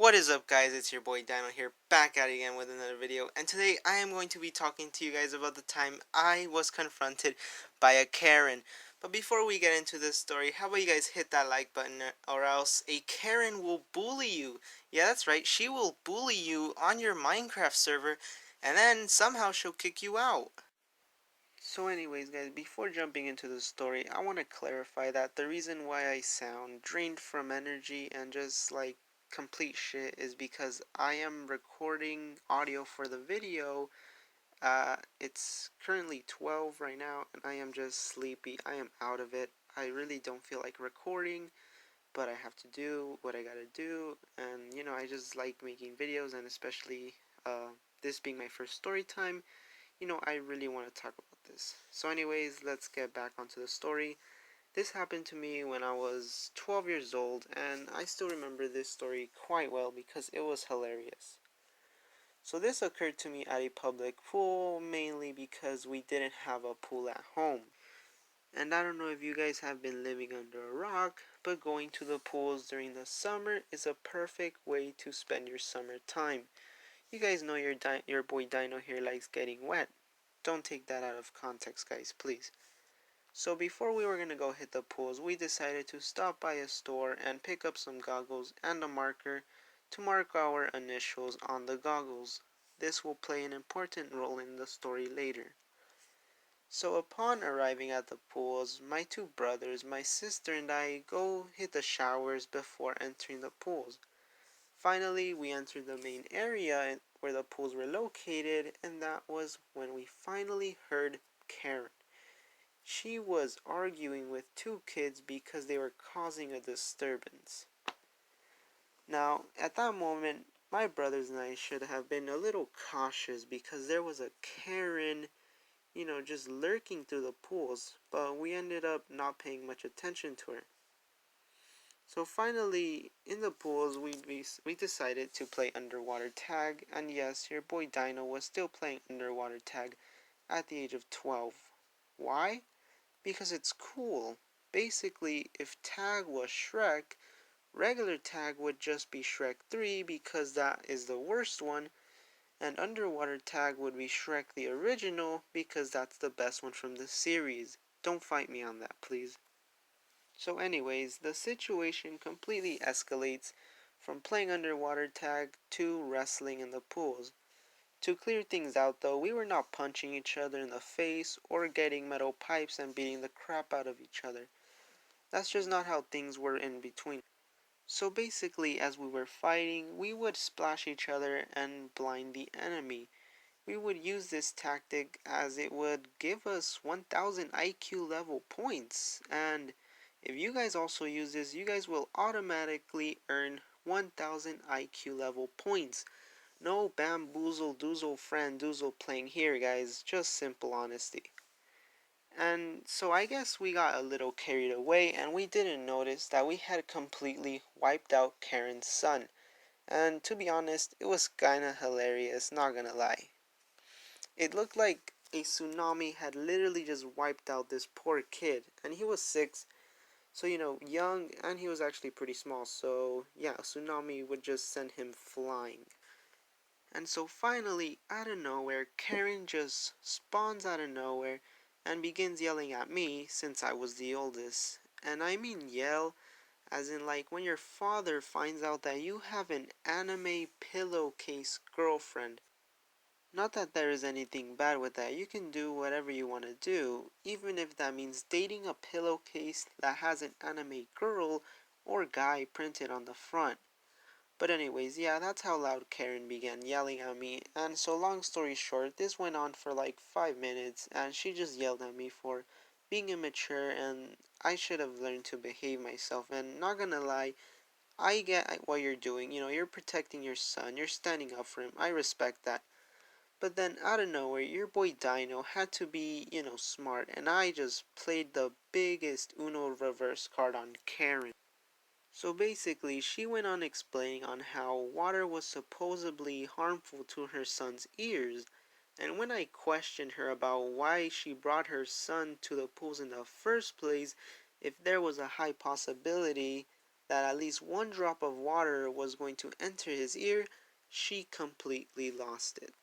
What is up, guys? It's your boy Dino here, back at it again with another video, and today I am going to be talking to you guys about the time I was confronted by a Karen. But before we get into this story, how about you guys hit that like button, or else a Karen will bully you. Yeah, that's right, she will bully you on your Minecraft server, and then somehow she'll kick you out. So anyways, guys, before jumping into the story, I want to clarify that the reason why I sound drained from energy and just like complete shit is because I am recording audio for the video. It's currently 12 right now and I am just sleepy. I am out of it. I really don't feel like recording, but I have to do what I gotta do, and I just like making videos, and especially this being my first story time, I really want to talk about this. So anyways, let's get back onto the story. This happened to me when I was 12 years old, and I still remember this story quite well because it was hilarious. So this occurred to me at a public pool, mainly because we didn't have a pool at home. And I don't know if you guys have been living under a rock, but going to the pools during the summer is a perfect way to spend your summer time. You guys know your boy Dino here likes getting wet. Don't take that out of context, guys, please. So before we were gonna go hit the pools, we decided to stop by a store and pick up some goggles and a marker to mark our initials on the goggles. This will play an important role in the story later. So upon arriving at the pools, my two brothers, my sister, and I go hit the showers before entering the pools. Finally, we entered the main area where the pools were located, and that was when we finally heard Karen. She was arguing with two kids because they were causing a disturbance. Now, at that moment, my brothers and I should have been a little cautious because there was a Karen, just lurking through the pools, but we ended up not paying much attention to her. So finally, in the pools, we decided to play underwater tag, and yes, your boy Dino was still playing underwater tag at the age of 12. Why? Because it's cool. Basically, if tag was Shrek, regular tag would just be Shrek 3 because that is the worst one, and underwater tag would be Shrek the original because that's the best one from the series. Don't fight me on that, please. So anyways, the situation completely escalates from playing underwater tag to wrestling in the pools. To clear things out though, we were not punching each other in the face or getting metal pipes and beating the crap out of each other. That's just not how things were in between. So basically, as we were fighting, we would splash each other and blind the enemy. We would use this tactic as it would give us 1000 IQ level points, and if you guys also use this, you guys will automatically earn 1000 IQ level points. No bamboozle doozle friend doozle playing here, guys, just simple honesty. And so I guess we got a little carried away and we didn't notice that we had completely wiped out Karen's son. And to be honest, it was kinda hilarious, not gonna lie. It looked like a tsunami had literally just wiped out this poor kid, and he was 6, so young, and he was actually pretty small, so yeah, a tsunami would just send him flying. And so finally, out of nowhere, Karen just spawns out of nowhere and begins yelling at me since I was the oldest. And I mean yell as in like when your father finds out that you have an anime pillowcase girlfriend. Not that there is anything bad with that. You can do whatever you want to do, even if that means dating a pillowcase that has an anime girl or guy printed on the front. But anyways, yeah, that's how loud Karen began yelling at me, and so long story short, this went on for like 5 minutes, and she just yelled at me for being immature, and I should have learned to behave myself, and not gonna lie, I get what you're doing, you're protecting your son, you're standing up for him, I respect that. But then out of nowhere, your boy Dino had to be, smart, and I just played the biggest Uno reverse card on Karen. So basically, she went on explaining on how water was supposedly harmful to her son's ears, and when I questioned her about why she brought her son to the pools in the first place, if there was a high possibility that at least one drop of water was going to enter his ear, she completely lost it.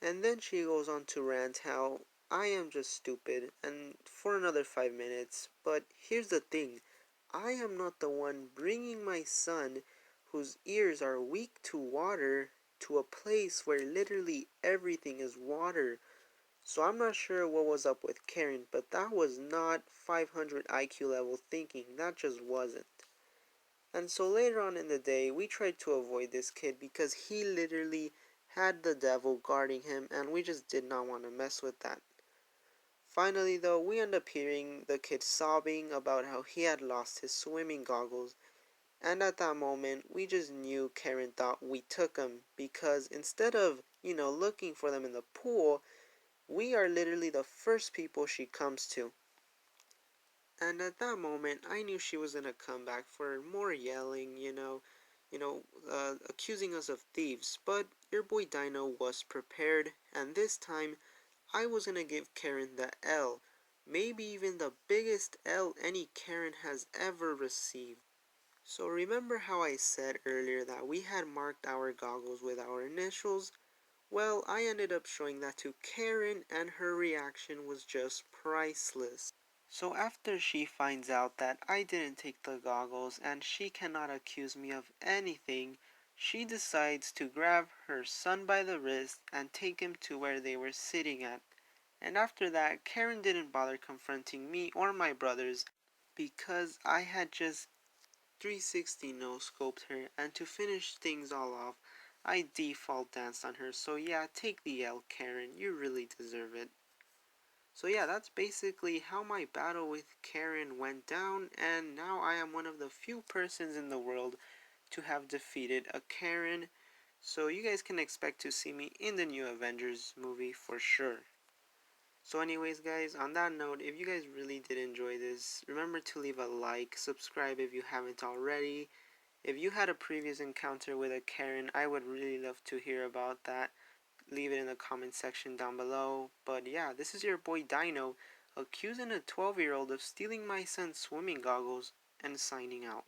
And then she goes on to rant how I am just stupid, and for another 5 minutes. But here's the thing, I am not the one bringing my son, whose ears are weak to water, to a place where literally everything is water. So I'm not sure what was up with Karen, but that was not 500 IQ level thinking. That just wasn't. And so later on in the day, we tried to avoid this kid because he literally had the devil guarding him, and we just did not want to mess with that. Finally, though, we end up hearing the kid sobbing about how he had lost his swimming goggles, and at that moment, we just knew Karen thought we took them because instead of, looking for them in the pool, we are literally the first people she comes to. And at that moment, I knew she was gonna come back for more yelling, accusing us of thieves. But your boy Dino was prepared, and this time I was gonna give Karen the L, maybe even the biggest L any Karen has ever received. So remember how I said earlier that we had marked our goggles with our initials? Well, I ended up showing that to Karen, and her reaction was just priceless. So after she finds out that I didn't take the goggles and she cannot accuse me of anything, she decides to grab her son by the wrist and take him to where they were sitting at. And after that, Karen didn't bother confronting me or my brothers because I had just 360 no scoped her, and to finish things all off, I default danced on her. So yeah, take the L, Karen, you really deserve it. So yeah, that's basically how my battle with Karen went down, and now I am one of the few persons in the world to have defeated a Karen. So you guys can expect to see me in the new Avengers movie for sure. So anyways guys, on that note, if you guys really did enjoy this, remember to leave a like, subscribe if you haven't already. If you had a previous encounter with a Karen, I would really love to hear about that. Leave it in the comment section down below. But yeah, this is your boy Dino, accusing a 12-year-old of stealing my son's swimming goggles, and signing out.